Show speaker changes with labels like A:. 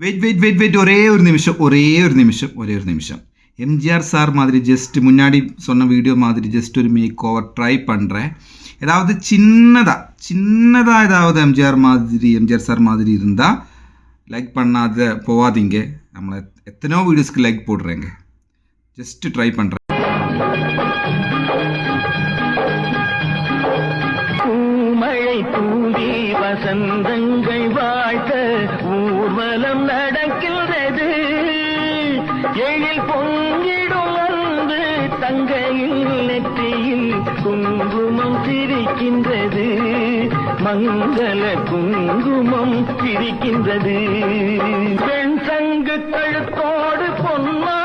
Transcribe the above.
A: Wait ஒரே ஒரு நிமிஷம் எம்ஜிஆர் சார் மாதிரி ஜஸ்ட் முன்னாடி சொன்ன வீடியோ மாதிரி ஜஸ்ட் ஒரு மேக் ஓவர் ட்ரை பண்ணுறேன். ஏதாவது சின்னதாக ஏதாவது எம்ஜிஆர் சார் மாதிரி இருந்தால் லைக் பண்ணாத போவாதீங்க. நம்மளை எத்தனையோ வீடியோஸ்க்கு லைக் போடுறேங்க. ஜஸ்ட் ட்ரை பண்ணுறேன்.
B: மழை தூவி வசந்தங்கள் வாழ்த்த ஊர்வலம் நடக்கின்றது. எழில் பொங்கிடும் வந்து தங்கையில் நெற்றியில் குங்குமம் சிரிக்கின்றது. மங்கள குங்குமம் சிரிக்கின்றது. பெண் சங்கு கழுத்தோடு பொன்மா